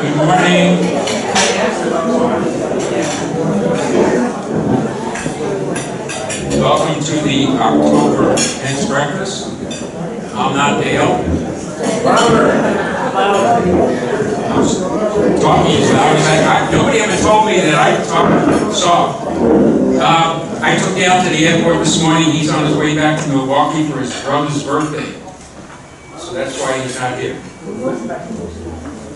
Good morning. Welcome to the October men's breakfast. I'm not Dale. Talking as loud as nobody ever told me that I talk soft. I took Dale to the airport this morning. He's on his way back to Milwaukee for his brother's birthday. So that's why he's not here.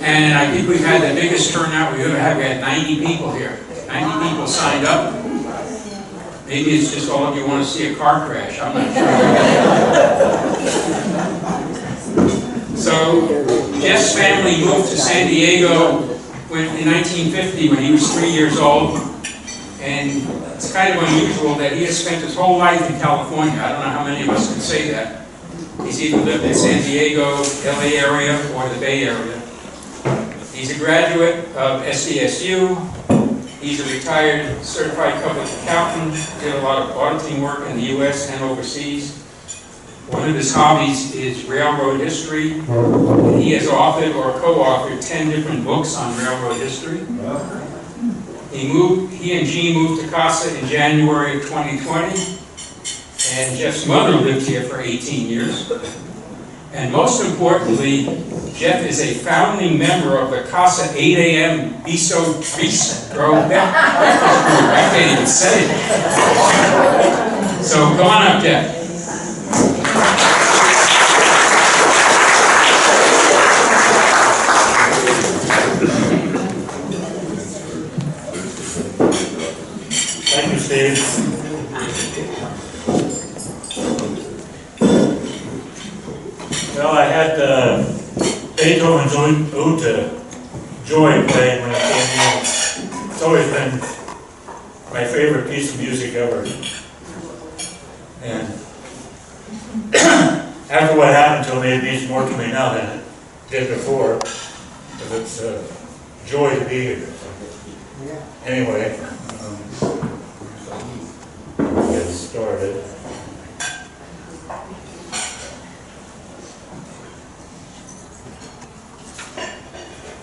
And I think we've had the biggest turnout we've ever had. We had 90 people here. 90 people signed up. Maybe it's just all of you want to see a car crash. I'm not sure. So Jeff's family moved to San Diego in 1950 when he was 3 years old. And it's kind of unusual that he has spent his whole life in California. I don't know how many of us can say that. He's either lived in San Diego, LA area, or the Bay Area. He's a graduate of SDSU. He's a retired certified public accountant. Did a lot of auditing work in the U.S. and overseas. One of his hobbies is railroad history. He has authored or co-authored 10 different books on railroad history. He and Jean moved to Cauthen in January of 2020. And Jeff's mother lived here for 18 years. And most importantly, Jeff is a founding member of the Cauthen 8 a.m. Bistro breakfast group. I can't even say it. So come on up, Jeff. Thank you, Steve. Well, I had Beethoven's Ode to Joy playing when I came in. It's always been my favorite piece of music ever. And after what happened to me, it means more to me now than it did before. Because it's a joy to be here. Anyway, get started.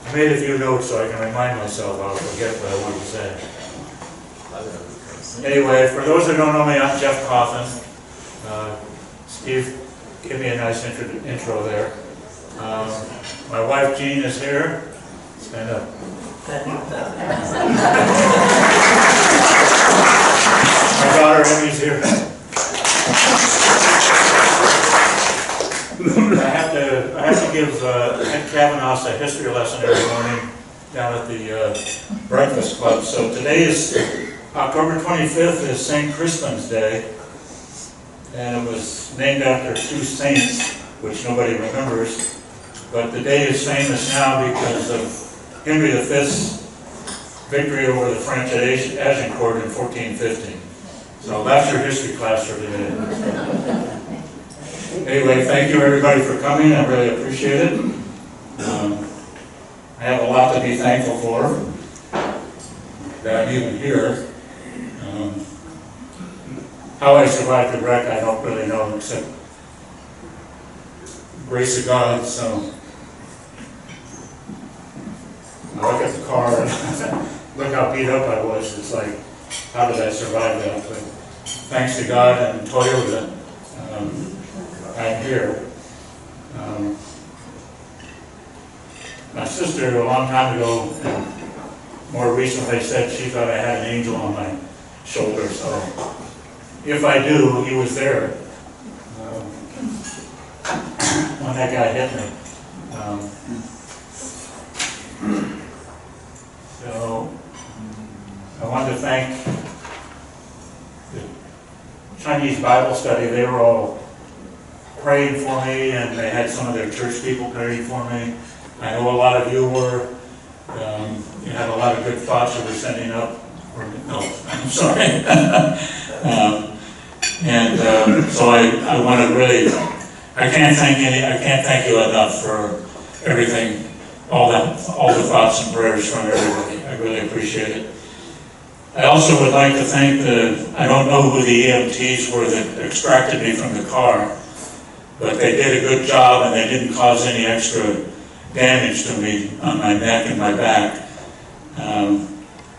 I made a few notes so I can remind myself I'll forget what I wanted to say. Anyway, for those that don't know me, I'm Jeff Cauthen. Steve gave me a nice intro there. My wife Jean is here. Stand up. My daughter Emmy's here. I have to give Ed Kavanaugh's a history lesson every morning down at the Breakfast Club. So today is October 25th is St. Crispin's Day, and it was named after two saints, which nobody remembers. But the day is famous now because of Henry V's victory over the French at Agincourt in 1415. So that's your history class for today. Anyway, thank you everybody for coming. I really appreciate it. I have a lot to be thankful for that I'm even here. How I survived the wreck, I don't really know, except grace of God. So I look at the car and look how beat up I was. It's like, how did I survive that? But thanks to God and Toyota, I'm here. My sister, a long time ago, and more recently, said she thought I had an angel on my shoulder. So if I do, he was there when that guy hit me. So I wanted to thank the Chinese Bible study. They were all praying for me, and they had some of their church people praying for me. I know a lot of you were. You had a lot of good thoughts you were sending up. No, I'm sorry. So I want to really, I can't thank you enough for everything, all the thoughts and prayers from everybody. I really appreciate it. I also would like to thank I don't know who the EMTs were that extracted me from the car, but they did a good job and they didn't cause any extra damage to me on my neck and my back.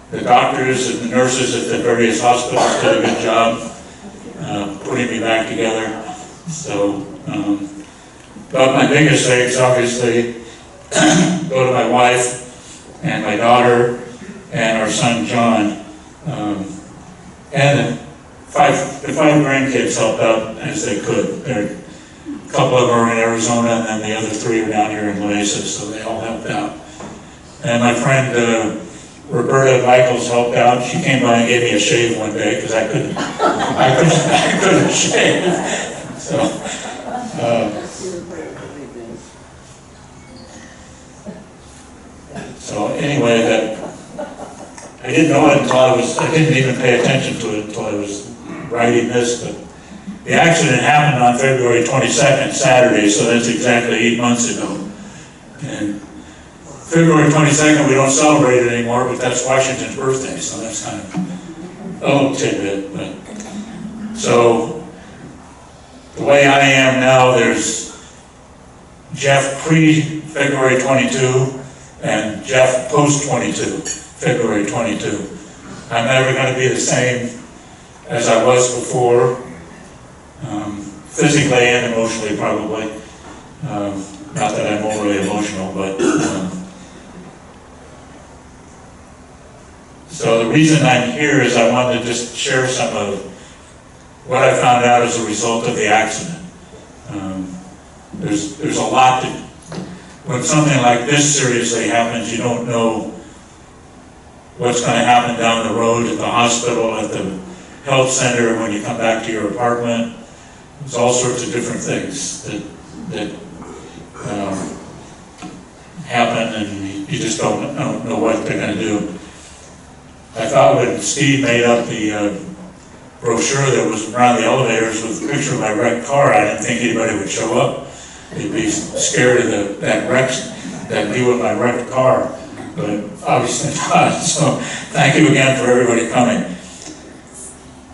The doctors and the nurses at the various hospitals did a good job putting me back together. So, but my biggest thanks, obviously, go to my wife and my daughter and our son John. And the five grandkids helped out as they could. A couple of them are in Arizona, and then the other 3 are down here in Malaysia, so they all helped out. And my friend Roberta Michaels helped out. She came by and gave me a shave one day because I couldn't shave. So anyway, I didn't know it until I didn't even pay attention to it until I was writing this, but the accident happened on February 22nd, Saturday, so that's exactly 8 months ago. And February 22nd, we don't celebrate it anymore, but that's Washington's birthday, so that's kind of a little tidbit. But, so, the way I am now, there's Jeff pre-February 22 and Jeff post-22, February 22. I'm never going to be the same as I was before, physically and emotionally probably. Not that I'm overly emotional, but so the reason I'm here is I wanted to just share some of what I found out as a result of the accident. There's a lot to, when something like this seriously happens, you don't know what's going to happen down the road at the hospital, at the health center, when you come back to your apartment. There's all sorts of different things that happen, and you just don't know what they're going to do. I thought when Steve made up the brochure that was around the elevators with a picture of my wrecked car, I didn't think anybody would show up. They'd be scared of that view of my wrecked car, but obviously not. So thank you again for everybody coming.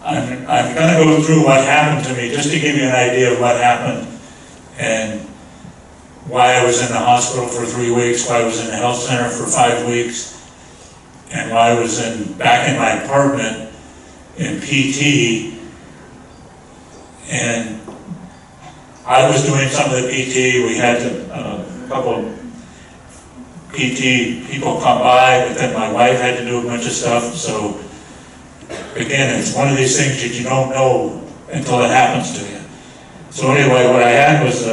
I'm going to go through what happened to me just to give you an idea of what happened and why I was in the hospital for 3 weeks, why I was in the health center for 5 weeks, and why I was back in my apartment in PT. And I was doing some of the PT. We had a couple of PT people come by, but then my wife had to do a bunch of stuff. So again, it's one of these things that you don't know until it happens to you. So anyway, what I had was,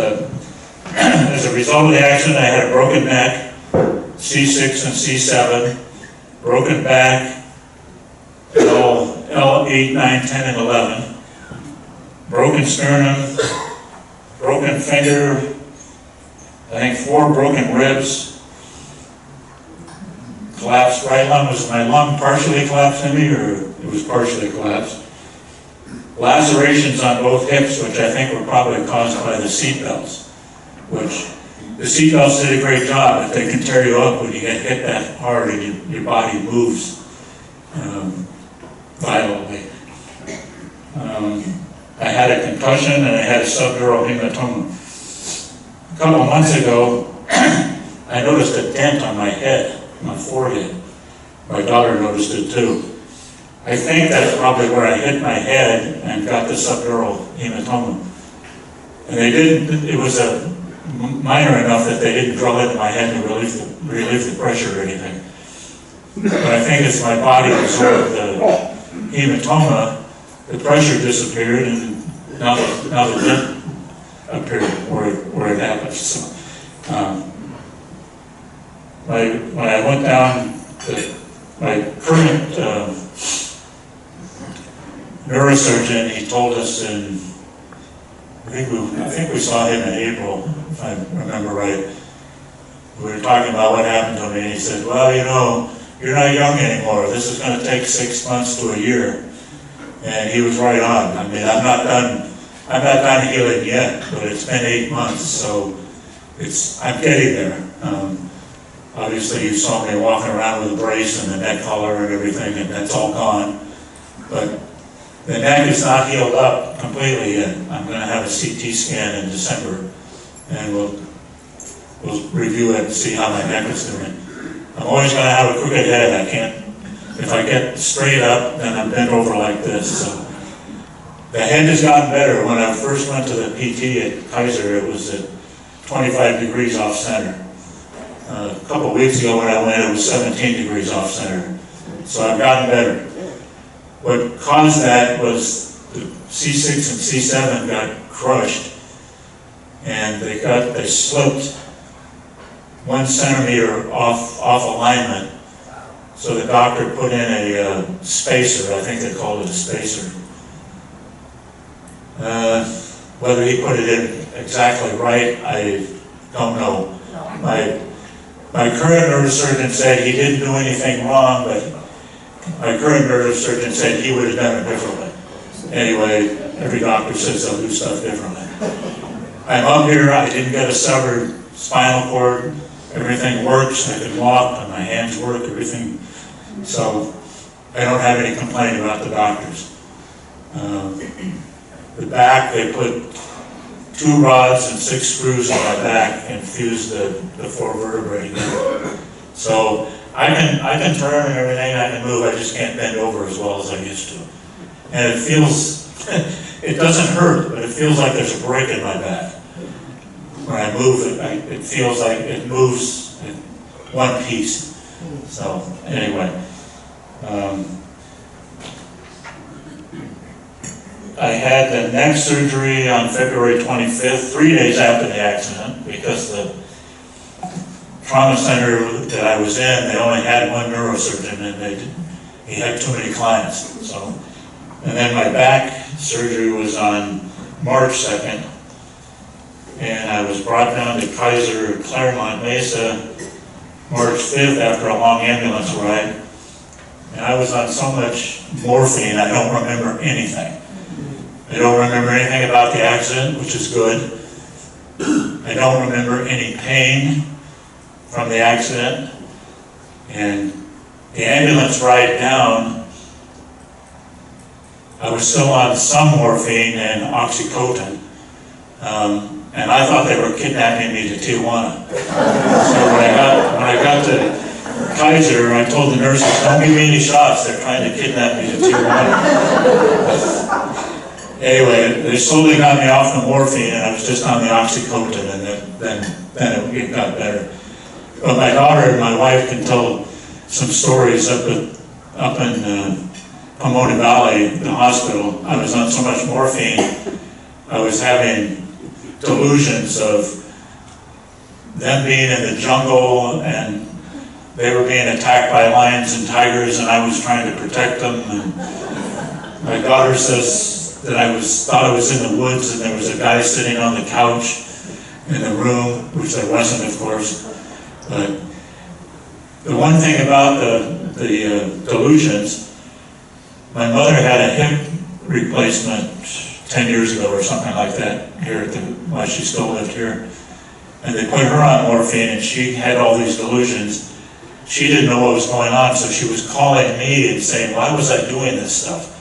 as a result of the accident, I had a broken neck, C6 and C7, broken back, L8, 9, 10, and 11, broken sternum, broken finger, I think 4 broken ribs, collapsed right lung. Was my lung partially collapsed in me, or it was partially collapsed? Lacerations on both hips, which I think were probably caused by the seat belts, which the seat belts did a great job, but they can tear you up when you get hit that hard and your body moves violently. I had a concussion and I had a subdural hematoma. A couple of months ago, I noticed a dent on my head, my forehead. My daughter noticed it too. I think that's probably where I hit my head and got the subdural hematoma. And they didn't, it was minor enough that they didn't drill into my head to relieve the pressure or anything. But I think as my body absorbed the hematoma, the pressure disappeared, and now the dent appeared where it happened. So, when I went down, my current neurosurgeon, he told us I think we saw him in April, if I remember right. We were talking about what happened to me, and he said, well, you know, you're not young anymore. This is going to take 6 months to a year. And he was right on. I mean, I'm not done healing yet, but it's been 8 months, so I'm getting there. Obviously, you saw me walking around with a brace and the neck collar and everything, and that's all gone. But the neck is not healed up completely yet. I'm going to have a CT scan in December, and we'll we'll review it and see how my neck is doing. I'm always going to have a crooked head. I can't, if I get straight up, then I'm bent over like this. So the head has gotten better. When I first went to the PT at Kaiser, it was at 25 degrees off center. A couple of weeks ago when I went, it was 17 degrees off center. So I've gotten better. What caused that was the C6 and C7 got crushed, and they slipped 1 centimeter off alignment. So the doctor put in a spacer. I think they called it a spacer. Whether he put it in exactly right, I don't know. My current neurosurgeon said he didn't do anything wrong, but my current neurosurgeon said he would have done it differently. Anyway, every doctor says they'll do stuff differently. I'm up here. I didn't get a severed spinal cord. Everything works. I can walk, and my hands work, everything. So I don't have any complaint about the doctors. The back, they put 2 rods and 6 screws in my back and fused the 4 vertebrae together. So I can turn and everything, I can move, I just can't bend over as well as I used to. And it feels, it doesn't hurt, but it feels like there's a break in my back. When I move it, it feels like it moves in one piece. So anyway, I had the neck surgery on February 25th, 3 days after the accident, because the trauma center that I was in, they only had 1 neurosurgeon, and he had too many clients. So, and then my back surgery was on March 2nd, and I was brought down to Kaiser Claremont Mesa March 5th after a long ambulance ride, and I was on so much morphine I don't remember anything. I don't remember anything about the accident, which is good. I don't remember any pain from the accident. And the ambulance ride down, I was still on some morphine and oxycodone. And I thought they were kidnapping me to Tijuana. So when I got to Kaiser, I told the nurses, don't give me any shots, they're trying to kidnap me to Tijuana. Anyway, they slowly got me off the morphine, and I was just on the oxycodone, and then it got better. But my daughter and my wife can tell some stories up in Pomona Valley, the hospital. I was on so much morphine, I was having delusions of them being in the jungle, and they were being attacked by lions and tigers, and I was trying to protect them. And my daughter says that thought I was in the woods, and there was a guy sitting on the couch in the room, which there wasn't, of course. But the one thing about the delusions, my mother had a hip replacement 10 years ago or something like that here while she still lived here. And they put her on morphine, and she had all these delusions. She didn't know what was going on, so she was calling me and saying, why was I doing this stuff?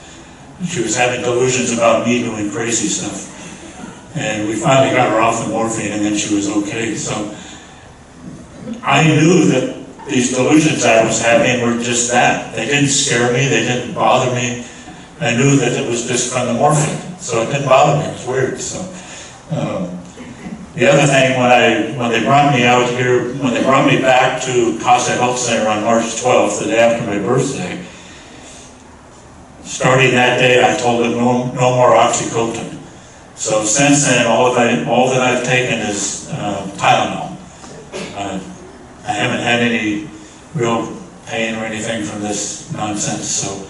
She was having delusions about me doing crazy stuff. And we finally got her off the morphine, and then she was okay. So I knew that these delusions I was having were just that. They didn't scare me, they didn't bother me. I knew that it was just from the morphine, so it didn't bother me. It was weird. So the other thing, when they brought me out here, when they brought me back to Cauthen Health Center on March 12th, the day after my birthday, starting that day, I told them no more oxycodone. So since then, all that I've taken is Tylenol. I haven't had any real pain or anything from this nonsense. So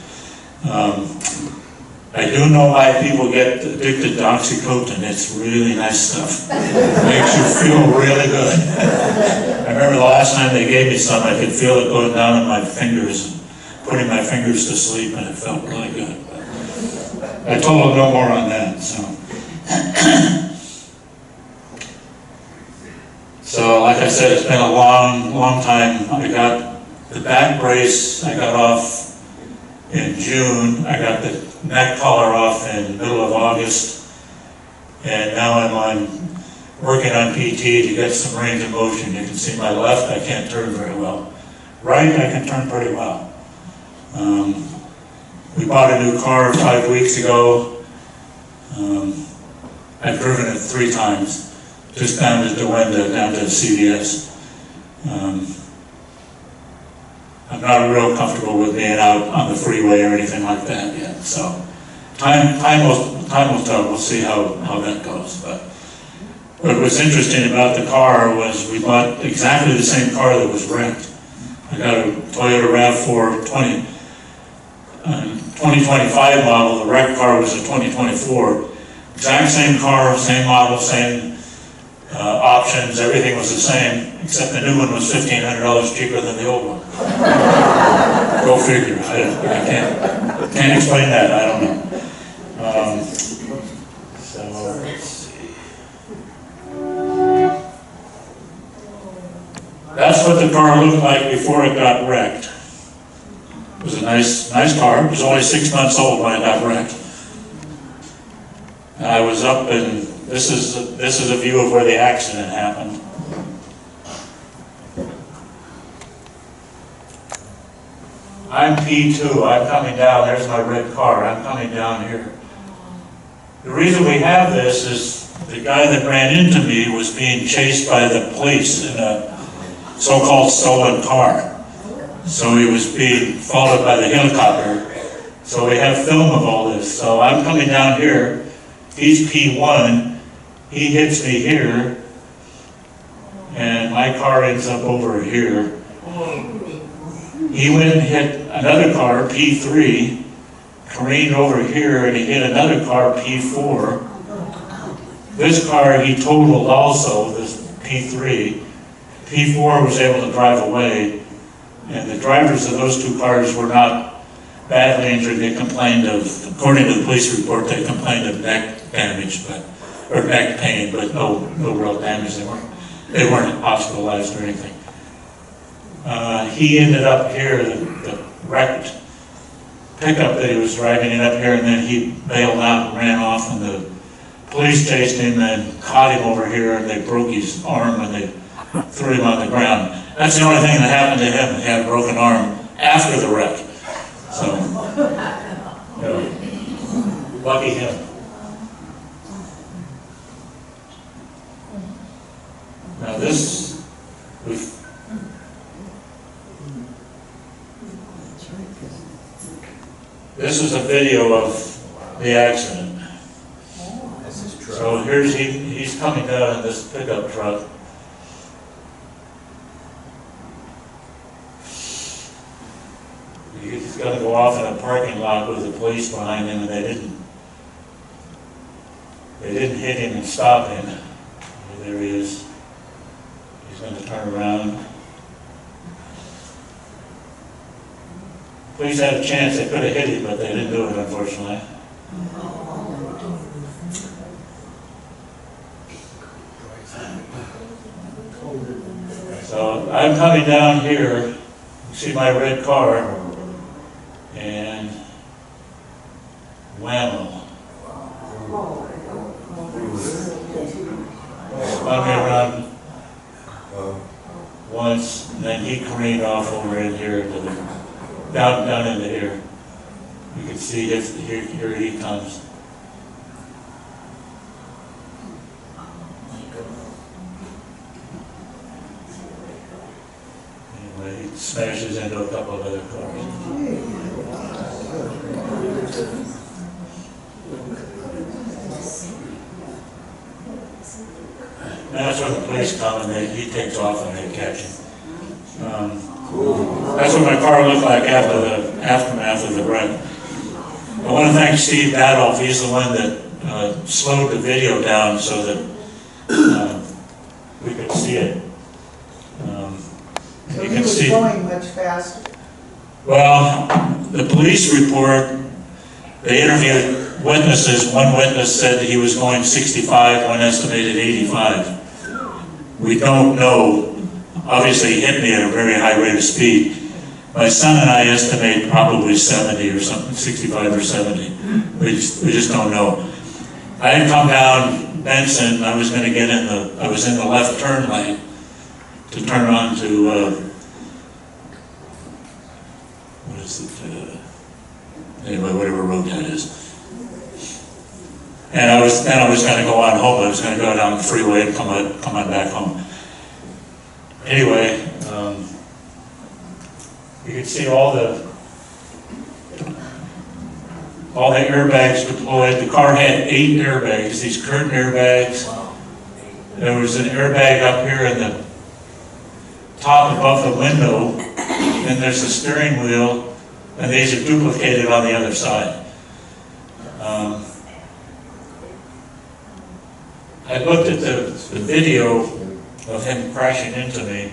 I do know why people get addicted to oxycodone. It's really nice stuff. It makes you feel really good. I remember the last time they gave me some, I could feel it going down in my fingers, putting my fingers to sleep, and it felt really good. But I told them no more on that. So like I said, it's been a long time. I got the back brace, I got off in June. I got the neck collar off in the middle of August. And now I'm on working on PT to get some range of motion. You can see my left, I can't turn very well. Right, I can turn pretty well. We bought a new car 5 weeks ago. I've driven it 3 times, just down to DeWenda, down to CVS. I'm not real comfortable with being out on the freeway or anything like that yet. So time will tell. We'll see how that goes. But what was interesting about the car was we bought exactly the same car that was wrecked. I got a Toyota RAV4 2025 model. The wrecked car was a 2024. Exact same car, same model, same options. Everything was the same, except the new one was $1,500 cheaper than the old one. Go figure. I can't explain that. I don't know. So let's see. That's what the car looked like before it got wrecked. It was a nice car. It was only 6 months old when it got wrecked. And I was up, and this is a view of where the accident happened. I'm P2. I'm coming down. There's my red car. I'm coming down here. The reason we have this is the guy that ran into me was being chased by the police in a so-called stolen car. So he was being followed by the helicopter. So we have film of all this. So I'm coming down here. He's P1. He hits me here. And my car ends up over here. He went and hit another car, P3, careened over here, and he hit another car, P4. This car he totaled also, this P3. P4 was able to drive away, and the drivers of those 2 cars were not badly injured. They complained of, according to the police report, they complained of neck damage, or neck pain, but no real damage. They weren't hospitalized or anything. He ended up here, the wrecked pickup that he was driving in up here, and then he bailed out and ran off, and the police chased him and caught him over here, and they broke his arm when they threw him on the ground. That's the only thing that happened to him. He had a broken arm after the wreck. So, lucky him. Now this is a video of the accident. So here's he's coming down in this pickup truck. He's going to go off in a parking lot with the police behind him, and they didn't hit him and stop him. There he is. He's going to turn around. Police had a chance. They could have hit him, but they didn't do it, unfortunately. So I'm coming down here. You see my red car, and whammo. Spun me around once, and then he careened off over in here to the down into here. You can see here he comes. Anyway, he smashes into a couple of other cars. That's when the police come, and he takes off and they catch him. That's what my car looked like after the aftermath of the wreck. I want to thank Steve Badolf. He's the one that slowed the video down so that we could see it. So you he can was see. going much faster. Well, the police report, they interviewed witnesses. One witness said that he was going 65, one estimated 85. We don't know. Obviously, he hit me at a very high rate of speed. My son and I estimate probably 70 or something, 65 or 70. We just don't know. I had come down Benson, I was gonna get I was in the left turn lane to turn on to, what is it, anyway, whatever road that is. And I was gonna go on home, I was gonna go down the freeway and come on back home. Anyway, you can see all the airbags deployed. The car had 8 airbags, these curtain airbags. There was an airbag up here in the top above the window, and there's the steering wheel, and these are duplicated on the other side. I looked at the video of him crashing into me,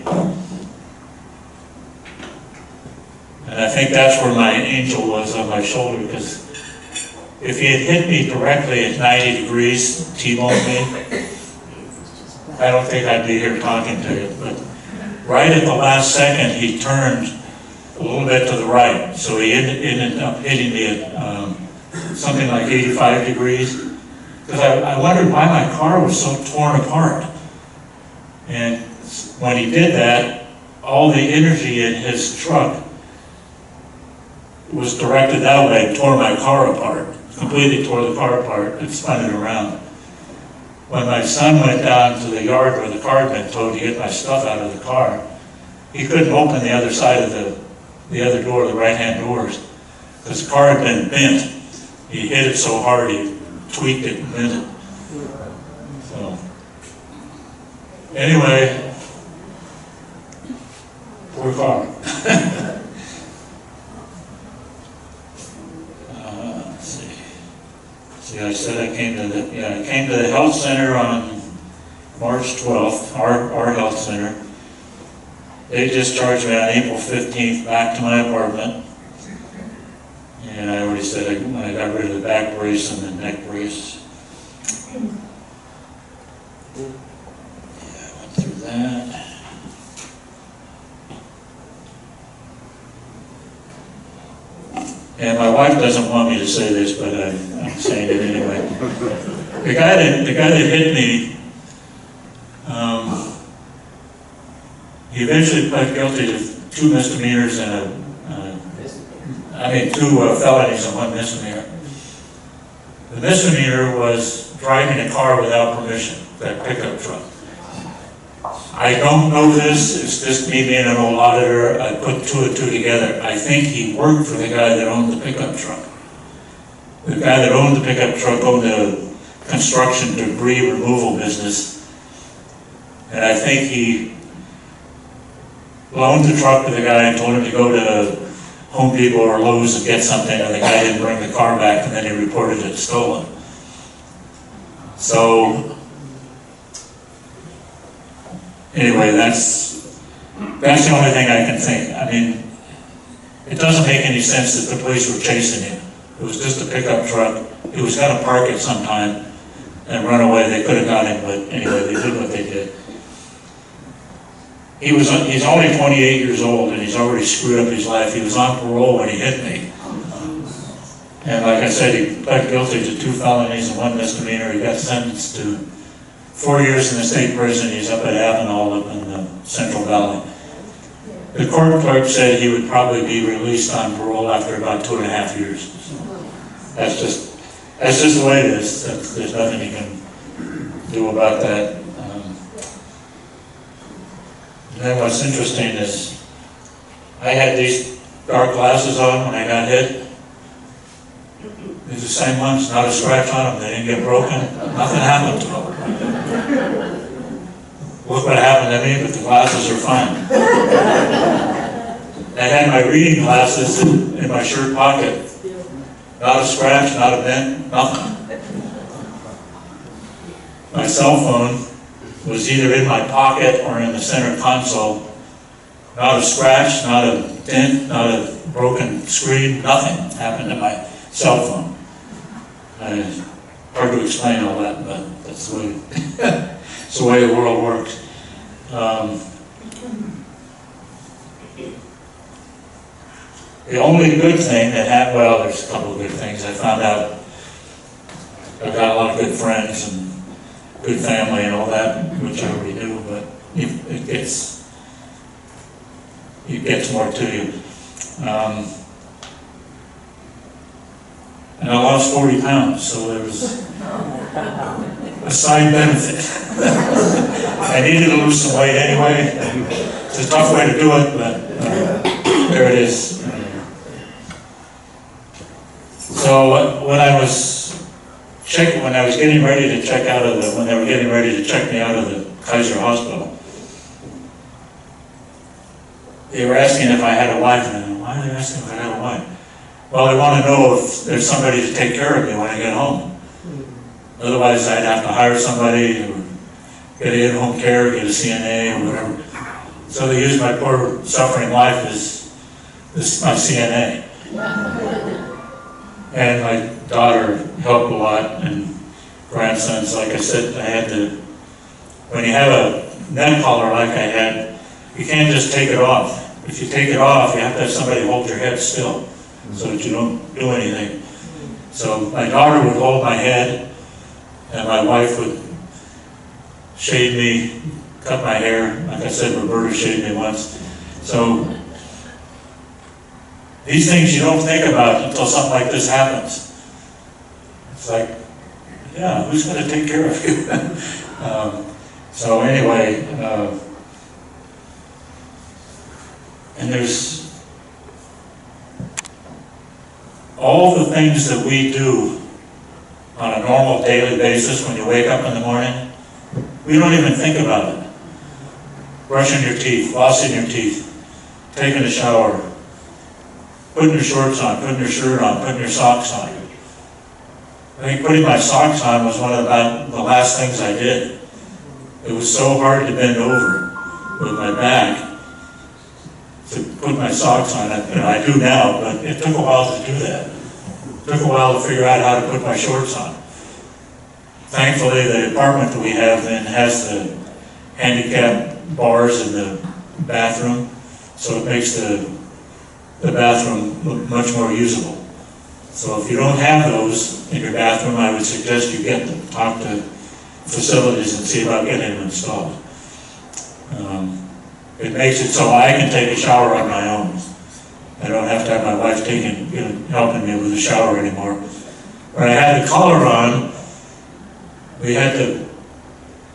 and I think that's where my angel was on my shoulder, because if he had hit me directly at 90 degrees, T-boned me, I don't think I'd be here talking to you. But right at the last second, he turned a little bit to the right, so he ended up hitting me at something like 85 degrees. Because I wondered why my car was so torn apart. And when he did that, all the energy in his truck was directed that way, tore my car apart, completely tore the car apart and spun it around. When my son went down to the yard where the car had been towed to get my stuff out of the car, he couldn't open the other side of the other door, the right-hand doors, because the car had been bent. He hit it so hard he tweaked it and bent it. So, anyway, poor car. Let's see. See, I said I came to the health center on March 12th, our health center. They discharged me on April 15th back to my apartment. And I already said I got rid of the back brace and the neck brace. Yeah, I went through that. And my wife doesn't want me to say this, but I'm saying it anyway. The guy that hit me, he eventually pled guilty to 2 misdemeanors and 2 felonies and 1 misdemeanor. The misdemeanor was driving a car without permission, that pickup truck. I don't know this, it's just me being an old auditor, I put 2 and 2 together. I think he worked for the guy that owned the pickup truck. The guy that owned the pickup truck owned a construction debris removal business. And I think he loaned the truck to the guy and told him to go to Home Depot or Lowe's and get something, and the guy didn't bring the car back, and then he reported it stolen. So, anyway, that's the only thing I can think. I mean, it doesn't make any sense that the police were chasing him. It was just a pickup truck. He was going to park it sometime and run away. They could have got him, but anyway, they did what they did. He's only 28 years old, and he's already screwed up his life. He was on parole when he hit me. And like I said, he pled guilty to 2 felonies and 1 misdemeanor. He got sentenced to 4 years in the state prison. He's up at Avenal up in the Central Valley. The court clerk said he would probably be released on parole after about 2.5 years. So that's just the way it is. There's nothing you can do about that. And then what's interesting is I had these dark glasses on when I got hit. These are the same ones, not a scratch on them. They didn't get broken. Nothing happened to them. Look what happened to me, but the glasses are fine. I had my reading glasses in my shirt pocket. Not a scratch, not a dent, nothing. My cell phone was either in my pocket or in the center console. Not a scratch, not a dent, not a broken screen, nothing happened to my cell phone. Hard to explain all that, but that's the way, it's the way the world works. The only good thing that happened, well, there's a couple of good things. I found out I've got a lot of good friends, and good family and all that, which I already knew, but it gets more to you. And I lost 40 pounds, so there was a side benefit. I needed to lose some weight anyway. It's a tough way to do it, but there it is. So when I was getting ready to check out of when they were getting ready to check me out of the Kaiser Hospital, they were asking if I had a wife, and why are they asking if I had a wife? Well, they want to know if there's somebody to take care of me when I get home. Otherwise, I'd have to hire somebody or get in-home care, get a CNA or whatever. So they use my poor suffering wife as my CNA. And my daughter helped a lot, and grandsons. Like I said, when you have a neck collar like I had, you can't just take it off. If you take it off, you have to have somebody hold your head still so that you don't do anything. So my daughter would hold my head, and my wife would shave me, cut my hair. Like I said, Roberta shaved me once. So these things you don't think about until something like this happens. It's like, yeah, who's going to take care of you? So anyway, and there's all the things that we do on a normal daily basis when you wake up in the morning, we don't even think about it. Brushing your teeth, flossing your teeth, taking a shower, putting your shorts on, putting your shirt on, putting your socks on. I think putting my socks on was one of the last things I did. It was so hard to bend over with my back to put my socks on. I do now, but it took a while to do that. It took a while to figure out how to put my shorts on. Thankfully, the apartment that we have then has the handicap bars in the bathroom, so it makes the bathroom look much more usable. So if you don't have those in your bathroom, I would suggest you get them. Talk to facilities and see about getting them installed. It makes it so I can take a shower on my own. I don't have to have my wife helping me with the shower anymore. When I had the collar on,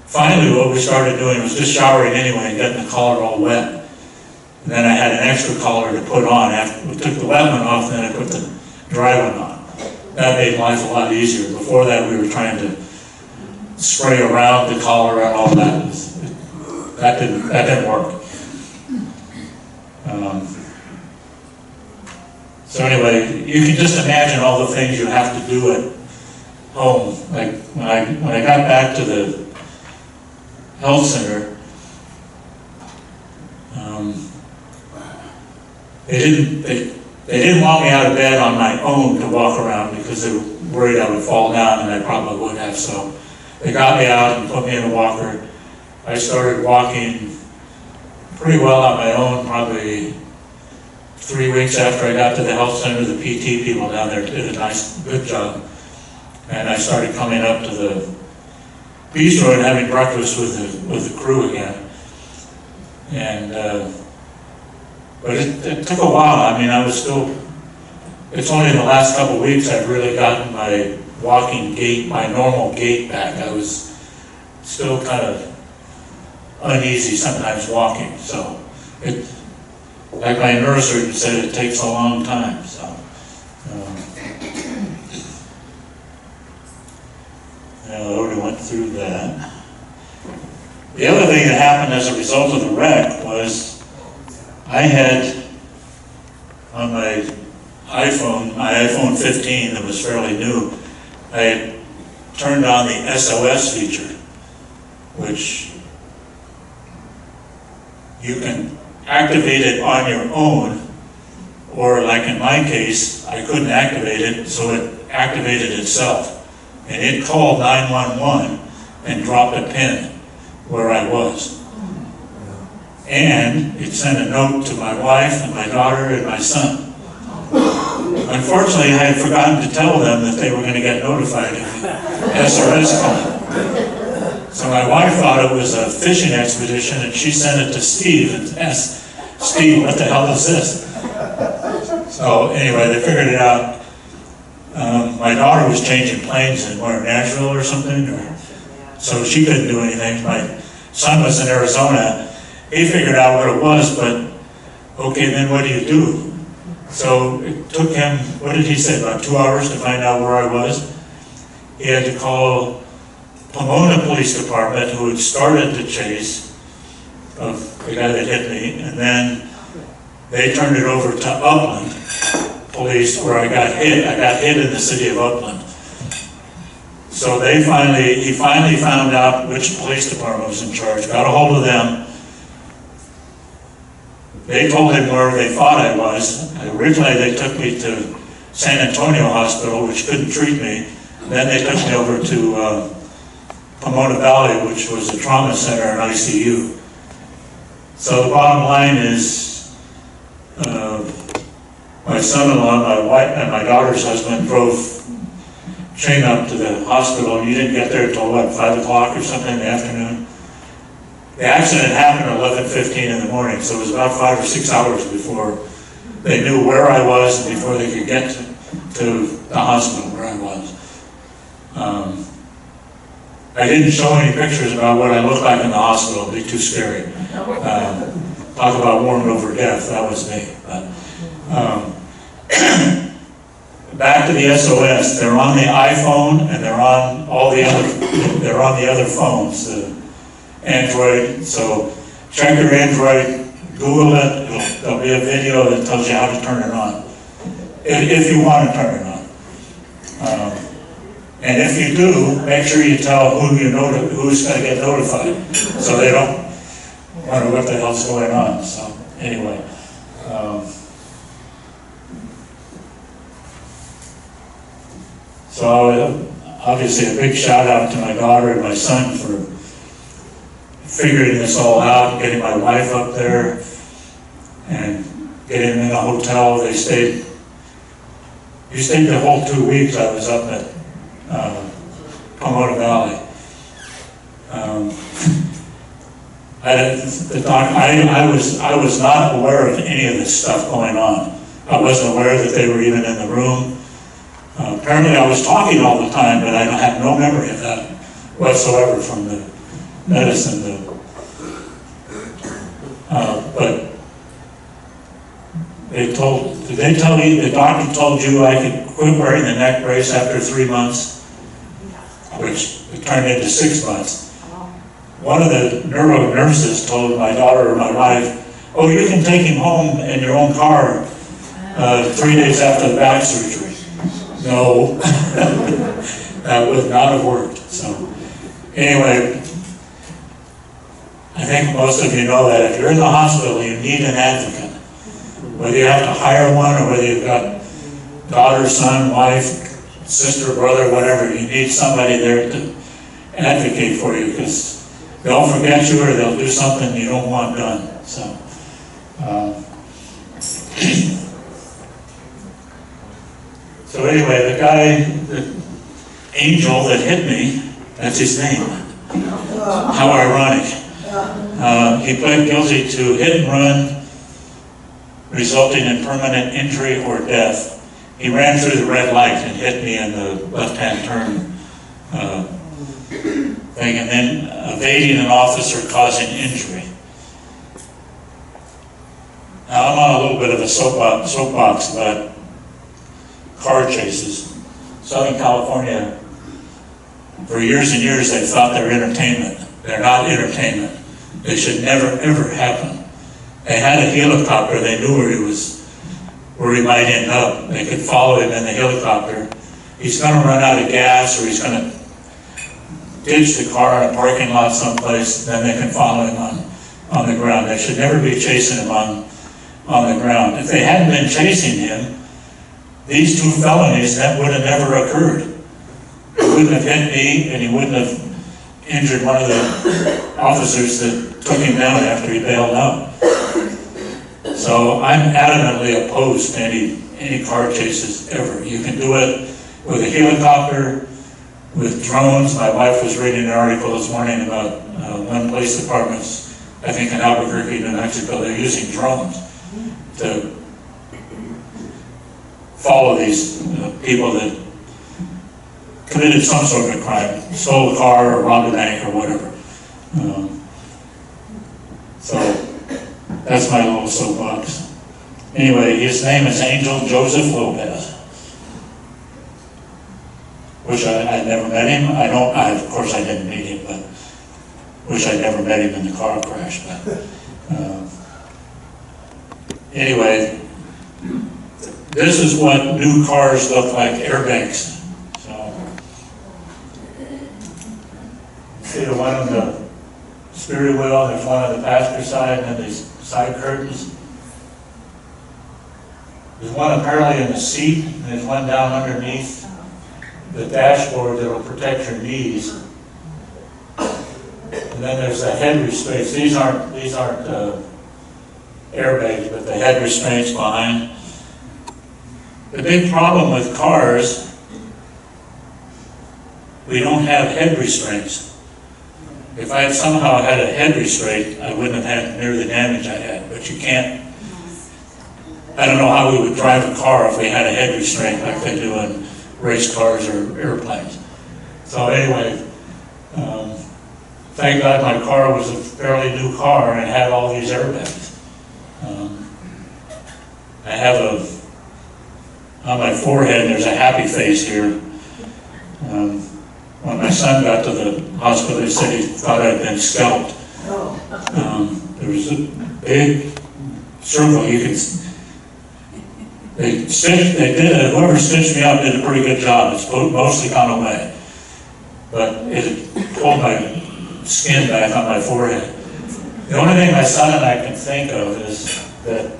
finally what we started doing was just showering anyway and getting the collar all wet. And then I had an extra collar to put on. After we took the wet one off, then I put the dry one on. That made life a lot easier. Before that, we were trying to spray around the collar and all that. That didn't work. So anyway, you can just imagine all the things you have to do at home. Like when I got back to the health center, they didn't want me out of bed on my own to walk around because they were worried I would fall down, and I probably would have. So they got me out and put me in a walker. I started walking pretty well on my own, probably 3 weeks after I got to the health center. The PT people down there did a good job. And I started coming up to the bistro and having breakfast with the crew again. And but it took a while. I mean, it's only in the last couple of weeks I've really gotten my walking gait, my normal gait back. I was still kind of uneasy sometimes walking. So like my neurosurgeon said, it takes a long time. So I already went through that. The other thing that happened as a result of the wreck was I had on my iPhone 15 that was fairly new, I had turned on the SOS feature, which you can activate it on your own, or like in my case, I couldn't activate it, so it activated itself. And it called 911 and dropped a pin where I was. And it sent a note to my wife and my daughter and my son. Unfortunately, I had forgotten to tell them that they were going to get notified of the SOS call. So my wife thought it was a fishing expedition, and she sent it to Steve and asked Steve, what the hell is this? So anyway, they figured it out. My daughter was changing planes in Nashville or something, so she couldn't do anything. My son was in Arizona. He figured out what it was, but okay, then what do you do? So it took him, what did he say, about 2 hours to find out where I was? He had to call Pomona Police Department, who had started the chase of the guy that hit me, and then they turned it over to Upland Police, where I got hit. I got hit in the city of Upland. So he finally found out which police department was in charge, got a hold of them. They told him where they thought I was. Originally, they took me to San Antonio Hospital, which couldn't treat me. Then they took me over to Pomona Valley, which was a trauma center and ICU. So the bottom line is, my son-in-law, my wife, and my daughter's husband drove Shane up to the hospital, and you didn't get there until, what, 5 o'clock or something in the afternoon? The accident happened at 11:15 in the morning, so it was about 5 or 6 hours before they knew where I was and before they could get to the hospital where I was. I didn't show any pictures about what I looked like in the hospital. It'd be too scary. Talk about warmed over death, that was me. But, back to the SOS, they're on the iPhone and they're on they're on the other phones, the Android. So check your Android, Google it, there'll be a video that tells you how to turn it on, if you want to turn it on. And if you do, make sure you tell who's going to get notified, so they don't wonder what the hell's going on. So anyway. So obviously a big shout out to my daughter and my son for figuring this all out, getting my wife up there and getting them in a hotel. You stayed the whole 2 weeks I was up at Pomona Valley. I was not aware of any of this stuff going on. I wasn't aware that they were even in the room. Apparently I was talking all the time, but I have no memory of that whatsoever from the medicine. But did they tell you, the doctor told you I could quit wearing the neck brace after 3 months, which it turned into 6 months. One of the neuro nurses told my daughter or my wife, oh, you can take him home in your own car 3 days after the back surgery. No, that would not have worked. So anyway, I think most of you know that if you're in the hospital, you need an advocate. Whether you have to hire one or whether you've got daughter, son, wife, sister, brother, whatever, you need somebody there to advocate for you, because they'll forget you or they'll do something you don't want done. So. So anyway, the angel that hit me, that's his name. How ironic. He pled guilty to hit and run, resulting in permanent injury or death. He ran through the red light and hit me in the left-hand turn thing, and then evading an officer causing injury. Now I'm on a little bit of a soapbox about car chases. Southern California, for years and years, they thought they were entertainment. They're not entertainment. They should never, ever happen. They had a helicopter. They knew where he might end up. They could follow him in the helicopter. He's going to run out of gas, or he's going to ditch the car in a parking lot someplace, then they can follow him on the ground. They should never be chasing him on the ground. If they hadn't been chasing him, these 2 felonies, that would have never occurred. He wouldn't have hit me, and he wouldn't have injured one of the officers that took him down after he bailed out. So I'm adamantly opposed to any car chases ever. You can do it with a helicopter, with drones. My wife was reading an article this morning about one police departments, I think in Albuquerque, New Mexico, they're using drones to follow these people that committed some sort of crime, stole a car or robbed a bank or whatever. So that's my little soapbox. Anyway, his name is Angel Joseph Lopez. Wish I'd never met him. Of course I didn't meet him, but wish I'd never met him in the car crash. But anyway, this is what new cars look like, airbags. So, see the one on the steering wheel, there's one on the passenger side, and then these side curtains. There's one apparently in the seat, and there's one down underneath the dashboard that will protect your knees. And then there's the head restraints. These aren't airbags, but the head restraints behind. The big problem with cars, we don't have head restraints. If I had somehow had a head restraint, I wouldn't have had near the damage I had. But you can't. I don't know how we would drive a car if we had a head restraint like they do in race cars or airplanes. So anyway, thank God my car was a fairly new car and had all these airbags. I have on my forehead, there's a happy face here. When my son got to the hospital, they said he thought I'd been scalped. There was a big circle. Whoever stitched me up did a pretty good job. It's mostly gone away. But it pulled my skin back on my forehead. The only thing my son and I can think of is that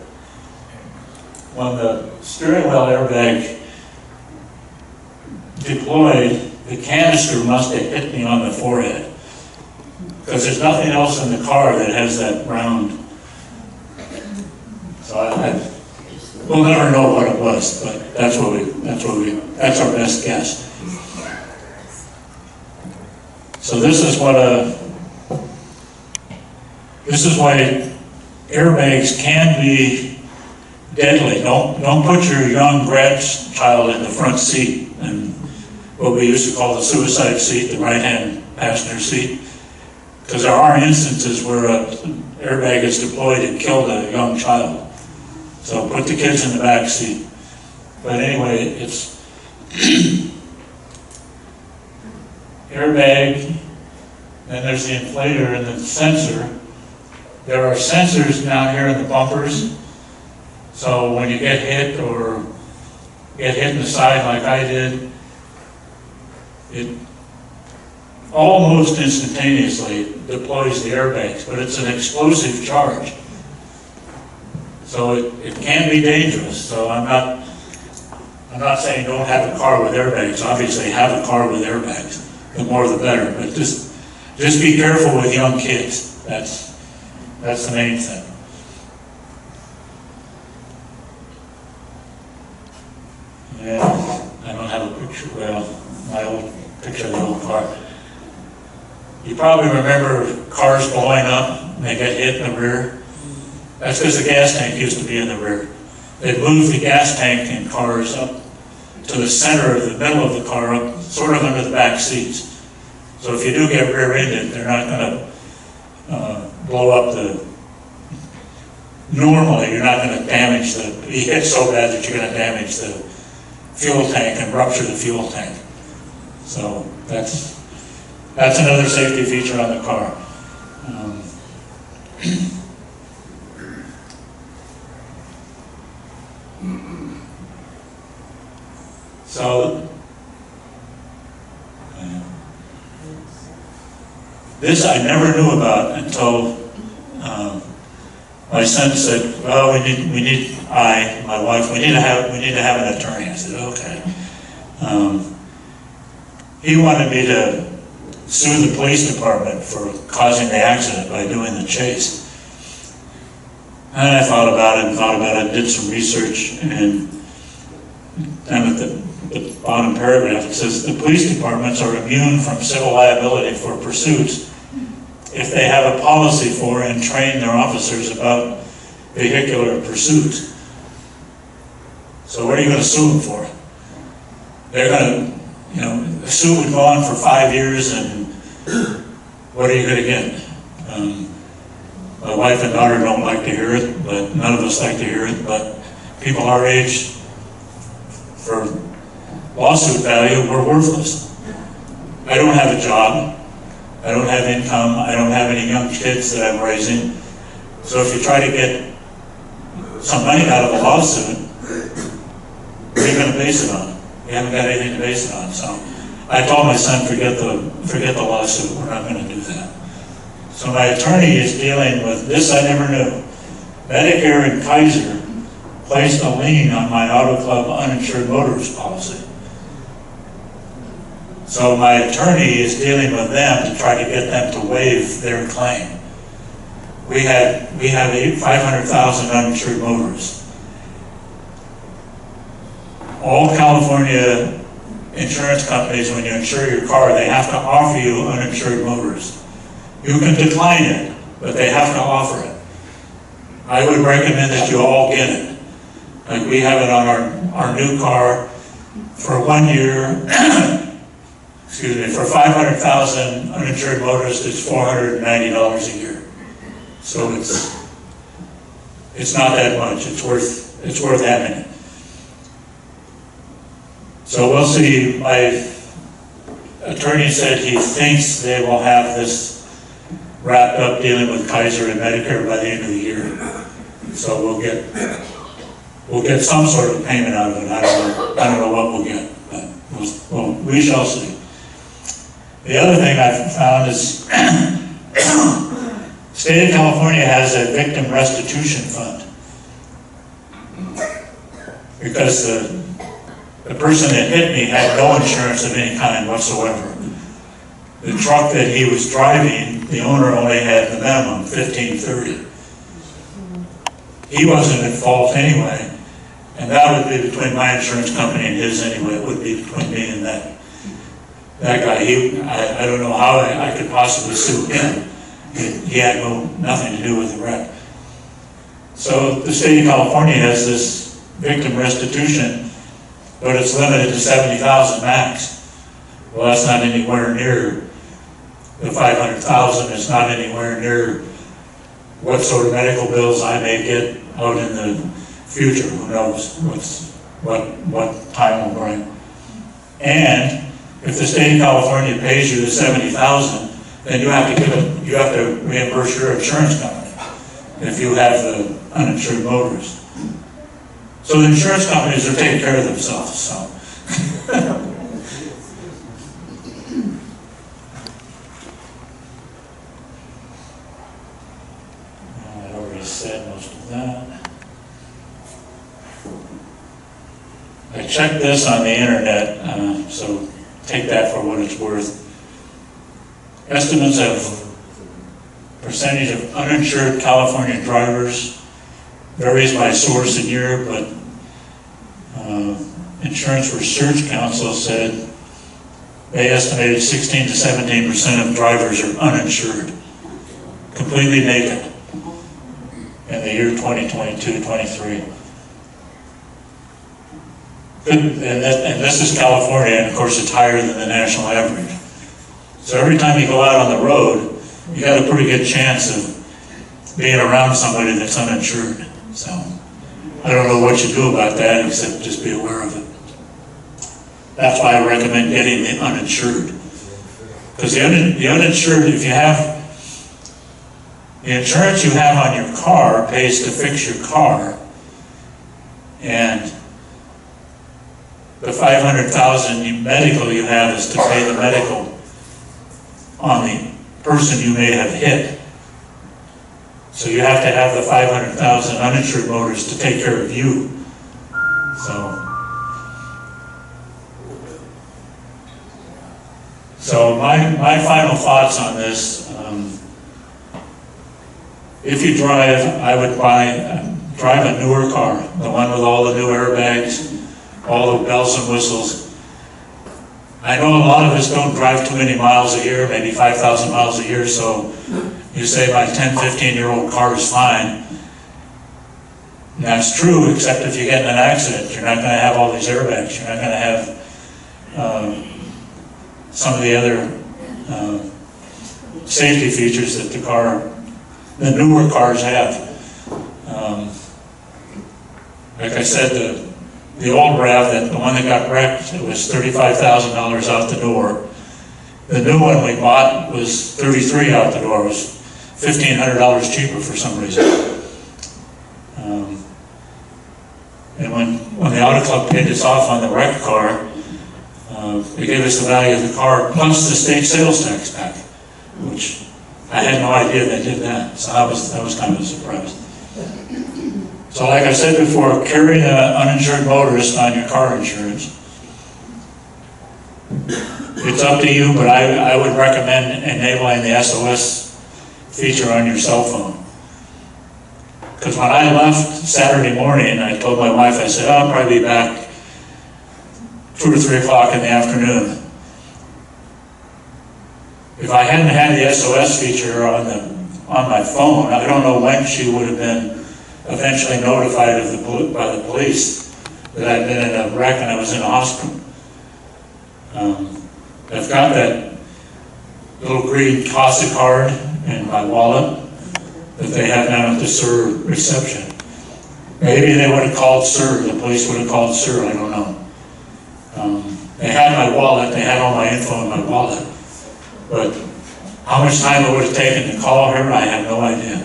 when the steering wheel airbag deployed, the canister must have hit me on the forehead. Because there's nothing else in the car that has that round. So we'll never know what it was, but that's our best guess. So this is why airbags can be deadly. Don't put your young grandchild in the front seat and what we used to call the suicide seat, the right-hand passenger seat, because there are instances where an airbag is deployed and killed a young child. So put the kids in the back seat. But anyway, it's airbag, then there's the inflator and the sensor. There are sensors down here in the bumpers. So when you get hit or get hit in the side like I did, it almost instantaneously deploys the airbags, but it's an explosive charge. So it can be dangerous. So I'm not saying don't have a car with airbags. Obviously have a car with airbags. The more the better. But just be careful with young kids. That's the main thing. Yeah, I don't have a picture. Well, my old picture of the old car. You probably remember cars blowing up and they get hit in the rear. That's because the gas tank used to be in the rear. They moved the gas tank in cars up to the center of the middle of the car, up sort of under the back seats. So if you do get rear-ended, they're not going to blow up normally you're not going to damage you hit so bad that you're going to damage the fuel tank and rupture the fuel tank. So that's another safety feature on the car. So this I never knew about until my son said, "Well, we need my wife, we need to have an attorney." I said, "Okay." He wanted me to sue the police department for causing the accident by doing the chase. And I thought about it, did some research, and down at the the bottom paragraph, it says, the police departments are immune from civil liability for pursuits if they have a policy for and train their officers about vehicular pursuits. So what are you going to sue them for? They're going to, a suit would go on for 5 years, and what are you going to get? My wife and daughter don't like to hear it, but none of us like to hear it, but people our age, for lawsuit value, we're worthless. I don't have a job. I don't have income. I don't have any young kids that I'm raising. So if you try to get some money out of a lawsuit, what are you going to base it on? You haven't got anything to base it on. So I told my son, forget the lawsuit. We're not going to do that. So my attorney is dealing with this. I never knew. Medicare and Kaiser placed a lien on my auto club uninsured motorist policy. So my attorney is dealing with them to try to get them to waive their claim. We have 500,000 uninsured motorists. All California insurance companies, when you insure your car, they have to offer you uninsured motorists. You can decline it, but they have to offer it. I would recommend that you all get it. Like we have it on our new car for 1 year, excuse me, for 500,000 uninsured motorists, it's $490 a year. So it's not that much. It's worth having it. So we'll see. My attorney said he thinks they will have this wrapped up dealing with Kaiser and Medicare by the end of the year. So we'll get some sort of payment out of it. I don't know what we'll get, but we shall see. The other thing I've found is state of California has a victim restitution fund because the person that hit me had no insurance of any kind whatsoever. The truck that he was driving, the owner only had the minimum, $1,530. He wasn't at fault anyway, and that would be between my insurance company and his anyway. It would be between me and that guy. I don't know how I could possibly sue him. He had nothing to do with the wreck. So the state of California has this victim restitution, but it's limited to $70,000 max. Well, that's not anywhere near the $500,000. It's not anywhere near what sort of medical bills I may get out in the future. Who knows what time will bring. And if the state of California pays you the $70,000, then you have to reimburse your insurance company if you have the uninsured motorist. So the insurance companies are taking care of themselves. So. I already said most of that. I checked this on the internet, so take that for what it's worth. Estimates of percentage of uninsured California drivers varies by source and year, but Insurance Research Council said they estimated 16 to 17% of drivers are uninsured, completely naked in the year 2022-23. And this is California, and of course it's higher than the national average. So every time you go out on the road, you got a pretty good chance of being around somebody that's uninsured. So I don't know what you do about that except just be aware of it. That's why I recommend getting the uninsured. Because the uninsured, if you have the insurance you have on your car pays to fix your car, and the $500,000 medical you have is to pay the medical on the person you may have hit. So you have to have the 500,000 uninsured motorists to take care of you. So my final thoughts on this, if you drive, I would drive a newer car, the one with all the new airbags, all the bells and whistles. I know a lot of us don't drive too many miles a year, maybe 5,000 miles a year, so you say my 10, 15-year-old car is fine. And that's true, except if you get in an accident, you're not going to have all these airbags. You're not going to have some of the other safety features that the newer cars have. Like I said, the old RAV, the one that got wrecked, it was $35,000 out the door. The new one we bought was $33,000 out the door. It was $1,500 cheaper for some reason. And when the Auto Club paid us off on the wrecked car, they gave us the value of the car plus the state sales tax back, which I had no idea they did that. So that was kind of a surprise. So like I said before, carry the uninsured motorist on your car insurance. It's up to you, but I would recommend enabling the SOS feature on your cell phone. Because when I left Saturday morning, I told my wife, I said, I'll probably be back 2 or 3 o'clock in the afternoon. If I hadn't had the SOS feature on my phone, I don't know when she would have been eventually notified by the police that I'd been in a wreck and I was in a hospital. I've got that little green CAUThen card in my wallet that they have down at the SIR reception. Maybe they would have called SIR, the police would have called SIR, I don't know. They had my wallet, they had all my info in my wallet, but how much time it would have taken to call her, I have no idea.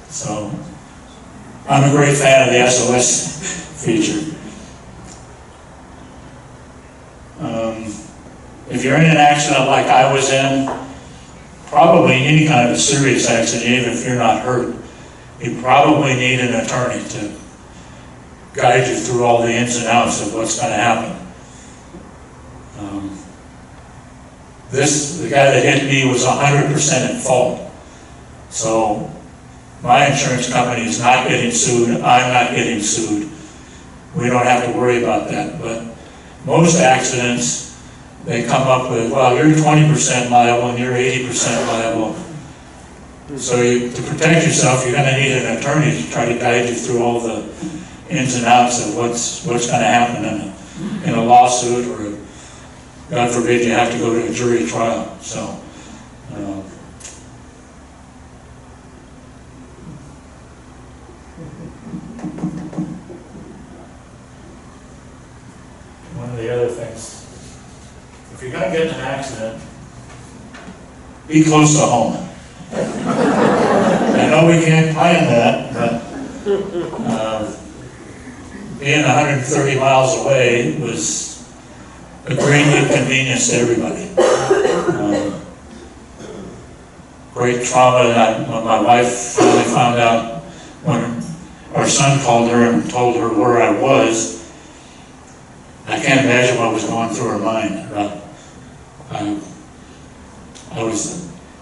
So, I'm a great fan of the SOS feature. If you're in an accident like I was in, probably any kind of a serious accident, even if you're not hurt, you probably need an attorney to guide you through all the ins and outs of what's going to happen. The guy that hit me was 100% at fault. So my insurance company is not getting sued, I'm not getting sued. We don't have to worry about that. But most accidents, they come up with, well, you're 20% liable and you're 80% liable. So to protect yourself, you're going to need an attorney to try to guide you through all the ins and outs of what's going to happen in a lawsuit, or God forbid you have to go to a jury trial. So, one of the other things, if you're going to get in an accident, be close to home. I know we can't plan that, but being 130 miles away was a great inconvenience to everybody. Great trauma. When my wife finally found out, when our son called her and told her where I was, I can't imagine what was going through her mind.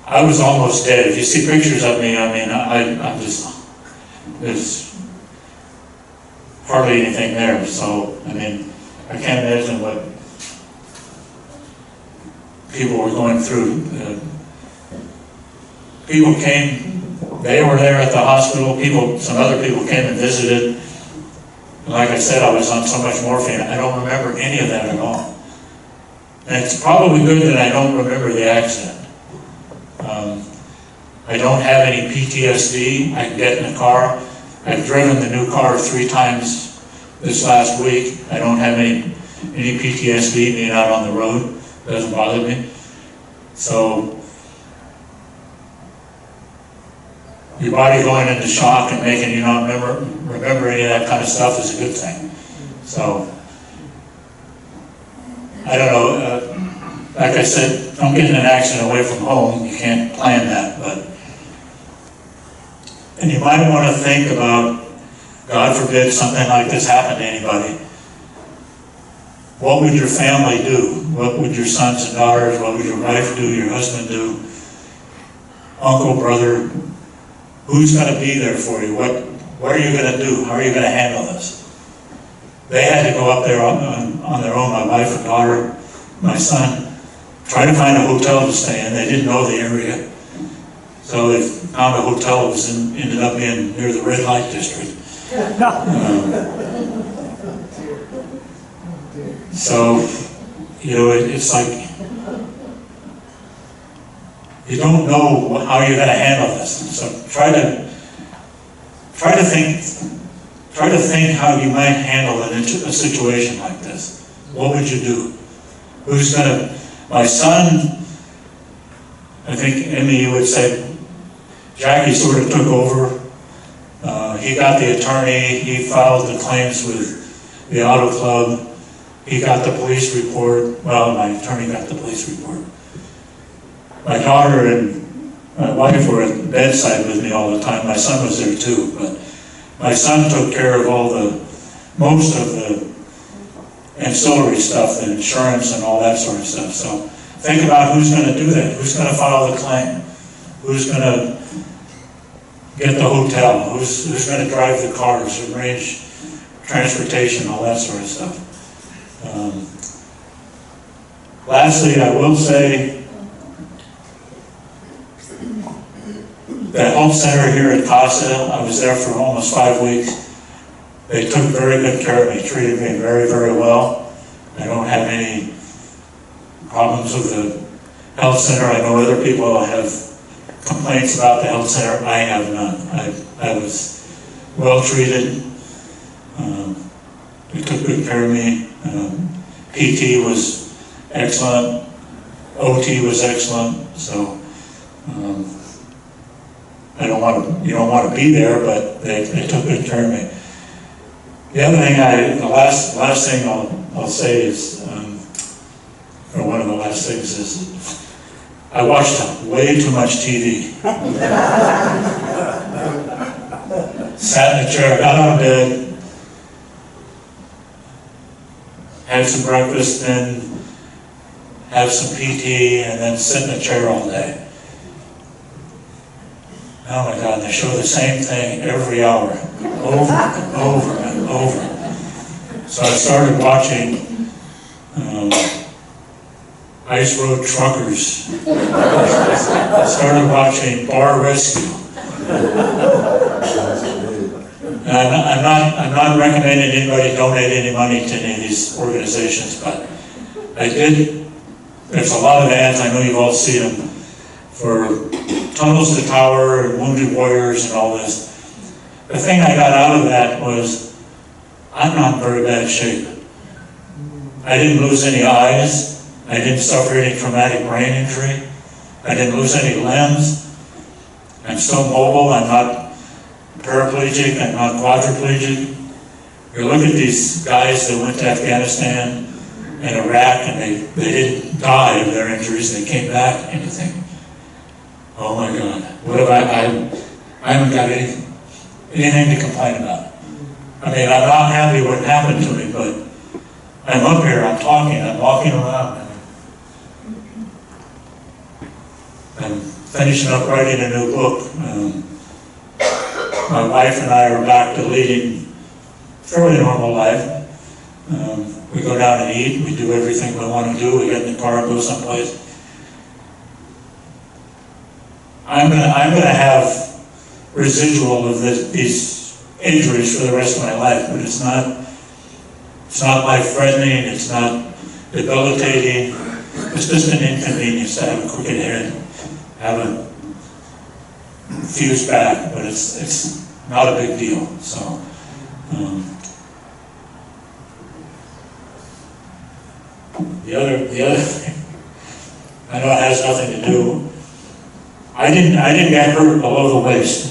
I was almost dead. If you see pictures of me, I mean, I'm just, there's hardly anything there. So, I mean, I can't imagine what people were going through. People came, they were there at the hospital, some other people came and visited. Like I said, I was on so much morphine, I don't remember any of that at all. And it's probably good that I don't remember the accident. I don't have any PTSD. I can get in the car. I've driven the new car 3 times this last week. I don't have any PTSD being out on the road. It doesn't bother me. So, your body going into shock and making you not remember any of that kind of stuff is a good thing. So, I don't know. Like I said, don't get in an accident away from home. You can't plan that, but. And you might want to think about, God forbid something like this happen to anybody. What would your family do? What would your sons and daughters, what would your wife do, your husband do? Uncle, brother, who's going to be there for you? What are you going to do? How are you going to handle this? They had to go up there on their own, my wife and daughter, my son, try to find a hotel to stay in. They didn't know the area. So they found a hotel that ended up being near the red light district. So, you know, it's like, you don't know how you're going to handle this. So try to think how you might handle a situation like this. What would you do? Who's going to, my son, I think, Emmy, you would say, Jackie sort of took over. He got the attorney, he filed the claims with the auto club, he got the police report, well, my attorney got the police report. My daughter and my wife were at the bedside with me all the time, my son was there too, but my son took care of most of the ancillary stuff, the insurance and all that sort of stuff. So think about who's going to do that, who's going to file the claim, who's going to get the hotel, who's going to drive the cars, arrange transportation, all that sort of stuff. Lastly, I will say the health center here at Cauthen, I was there for almost 5 weeks. They took very good care of me, treated me very, very well. I don't have any problems with the health center. I know other people have complaints about the health center. I have none. I was well treated. They took good care of me. PT was excellent. OT was excellent. So you don't want to be there, but they took good care of me. The other thing, the last thing I'll say is, or one of the last things is, I watched way too much TV. Sat in a chair, got out of bed, had some breakfast, then have some PT, and then sit in a chair all day. Oh my God, they show the same thing every hour, over and over and over. So I started watching Ice Road Truckers. I started watching Bar Rescue. And I'm not recommending anybody donate any money to any of these organizations, but there's a lot of ads, I know you've all seen them, for Tunnels to Tower and Wounded Warriors and all this. The thing I got out of that was, I'm not in very bad shape. I didn't lose any eyes. I didn't suffer any traumatic brain injury. I didn't lose any limbs. I'm still mobile. I'm not paraplegic. I'm not quadriplegic. You look at these guys that went to Afghanistan and Iraq, and they didn't die of their injuries. They came back and you think, oh my God, what have I haven't got anything to complain about. I mean, I'm not happy what happened to me, but I'm up here, I'm talking, I'm walking around. I'm finishing up writing a new book. My wife and I are back to leading a fairly normal life. We go down and eat, we do everything we want to do, we get in the car and go someplace. I'm gonna have residual of these injuries for the rest of my life, but it's not life-threatening, it's not debilitating, it's just an inconvenience to have a crooked head, have a fused back, but it's not a big deal. So the other thing, I know it has nothing to do. I didn't get hurt below the waist.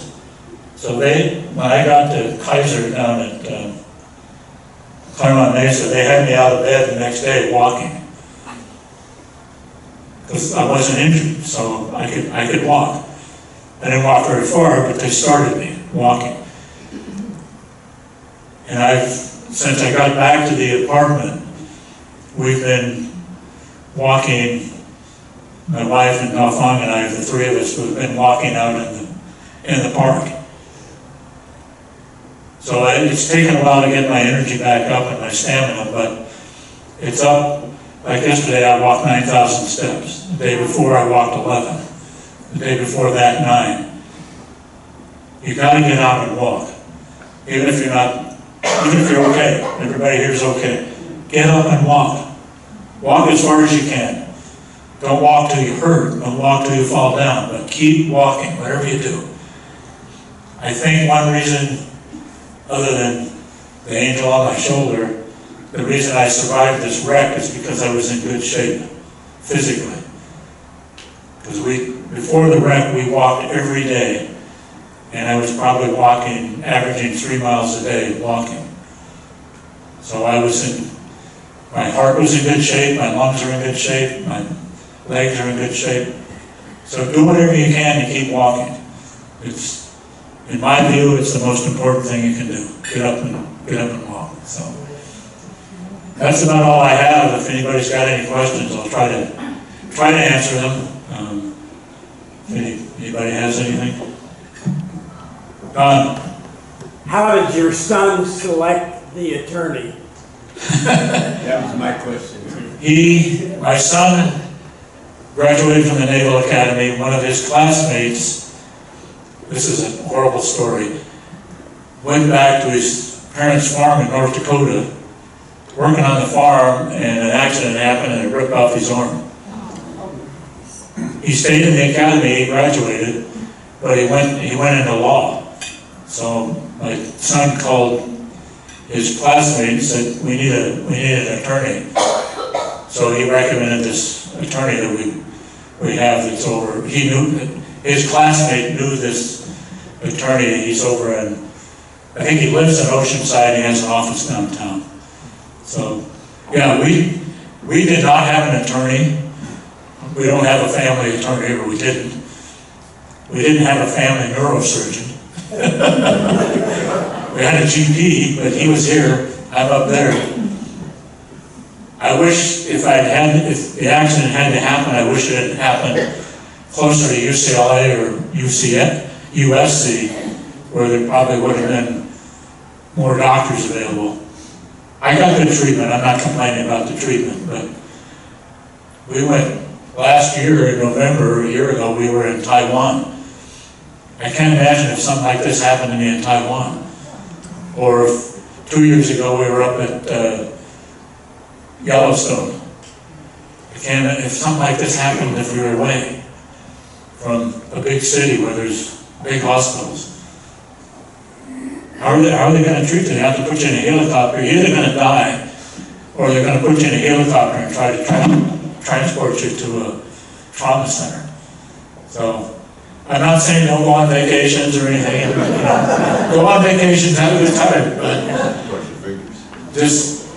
So when I got to Kaiser down at Claremont Mesa, they had me out of bed the next day walking. Because I wasn't injured, so I could walk. I didn't walk very far, but they started me walking. And since I got back to the apartment, we've been walking. My wife and Cauthen and I, the three of us, have been walking out in the park. So So it's taken a while to get my energy back up and my stamina, but it's up. Like yesterday, I walked 9,000 steps. The day before, I walked 11. The day before that, 9. You gotta get out and walk. Even if you're okay. Everybody here is okay. Get up and walk. Walk as far as you can. Don't walk till you hurt. Don't walk till you fall down. But keep walking, whatever you do. I think one reason, other than the angel on my shoulder, the reason I survived this wreck is because I was in good shape, physically. Because before the wreck, we walked every day. And I was probably averaging 3 miles a day walking. So my heart was in good shape, my lungs are in good shape, my legs are in good shape. So do whatever you can to keep walking. In my view, it's the most important thing you can do. Get up and walk. So that's about all I have. If anybody's got any questions, I'll try to answer them. If anybody has anything? How did your son select the attorney? That was my question. My son graduated from the Naval Academy. One of his classmates, this is a horrible story, went back to his parents' farm in North Dakota, working on the farm, and an accident happened and it ripped off his arm. He stayed in the academy, he graduated, but he went into law. So my son called his classmate and said, we need an attorney. So he recommended this attorney that we have that's over. He knew that his classmate knew this attorney. He's over in, I think he lives in Oceanside. He has an office downtown. So yeah, we did not have an attorney. We don't have a family attorney, or we didn't. We didn't have a family neurosurgeon. We had a GP, but he was here, I'm up there. I wish if the accident had to happen, I wish it had happened closer to UCLA or USC, where there probably would have been more doctors available. I got good treatment, I'm not complaining about the treatment, but we went last year in November, a year ago, we were in Taiwan. I can't imagine if something like this happened to me in Taiwan. Or if 2 years ago we were up at Yellowstone. If something like this happened if we were away from a big city where there's big hospitals. How are they going to treat you? They have to put you in a helicopter. You're either going to die, or they're going to put you in a helicopter and try to transport you to a trauma center. So I'm not saying don't go on vacations or anything. Go on vacations, have a good time, but just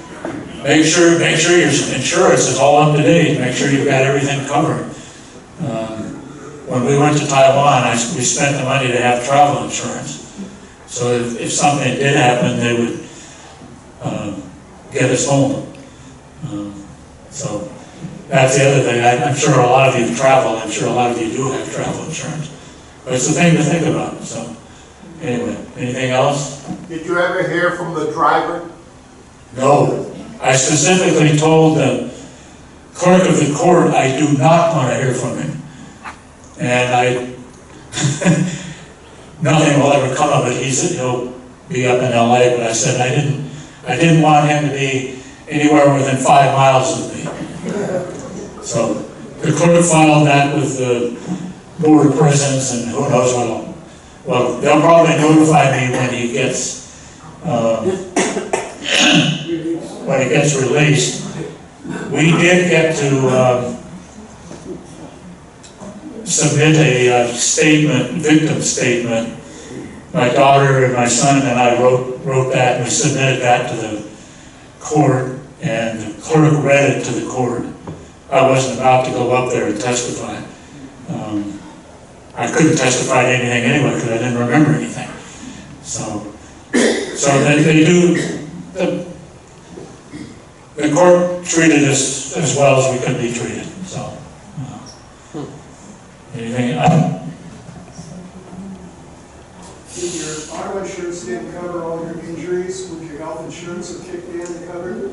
make sure your insurance is all up to date. Make sure you've got everything covered. When we went to Taiwan, we spent the money to have travel insurance. So if something did happen, they would get us home. So that's the other thing. I'm sure a lot of you travel. I'm sure a lot of you do have travel insurance. But it's a thing to think about. So anyway, anything else? Did you ever hear from the driver? No. I specifically told the clerk of the court I do not want to hear from him. And nothing will ever come of it. He said he'll be up in LA, but I said I didn't want him to be anywhere within 5 miles of me. So the clerk filed that with the Board of Prisons, and who knows well, they'll probably notify me when he gets released. We did get to submit a victim statement. My daughter and my son and I wrote that, and we submitted that to the court, and the clerk read it to the court. I wasn't about to go up there and testify. I couldn't testify to anything anyway because I didn't remember anything. So they do. The court treated us as well as we could be treated. So anything? If your auto insurance didn't cover all your injuries, would your health insurance have kicked in and covered it?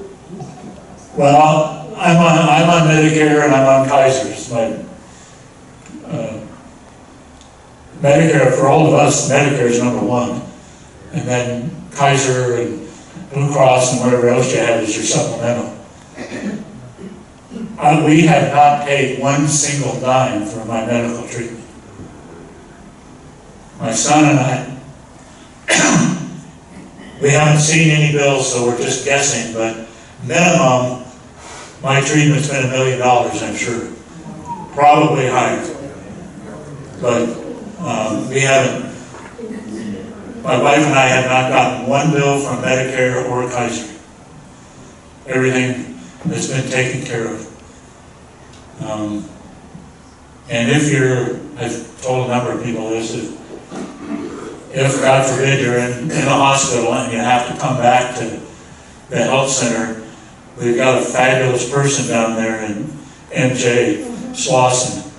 Well, I'm on Medicare and I'm on Kaiser's. Medicare, for all of us, Medicare is number one. And then Kaiser and Blue Cross and whatever else you have is your supplemental. We have not paid one single dime for my medical treatment. My son and I, we haven't seen any bills, so we're just guessing, but minimum, my treatment's been $1 million, I'm sure. Probably higher. But we haven't, my wife and I have not gotten one bill from Medicare or Kaiser. Everything has been taken care of. And if I've told a number of people this, if God forbid you're in a hospital and you have to come back to the health center, we've got a fabulous person down there in MJ Slauson.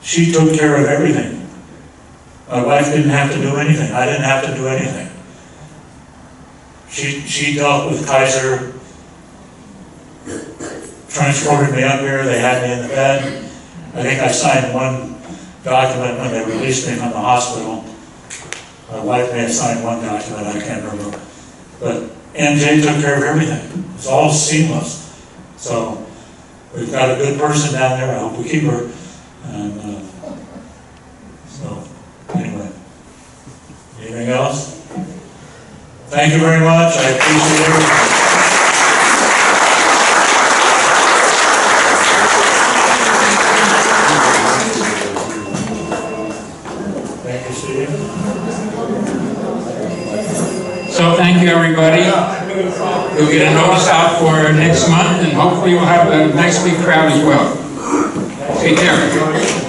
She took care of everything. My wife didn't have to do anything. I didn't have to do anything. She dealt with Kaiser, transported me up here, they had me in the bed. I think I signed one document when they released me from the hospital. My wife may have signed one document, I can't remember. But MJ took care of everything. It's all seamless. So we've got a good person down there. I hope we keep her. And so anyway, anything else? Thank you very much. I appreciate everything. Thank you, Steve. So thank you, everybody. You'll get a notice out for next month, and hopefully you'll have a nice big crowd as well. Take care.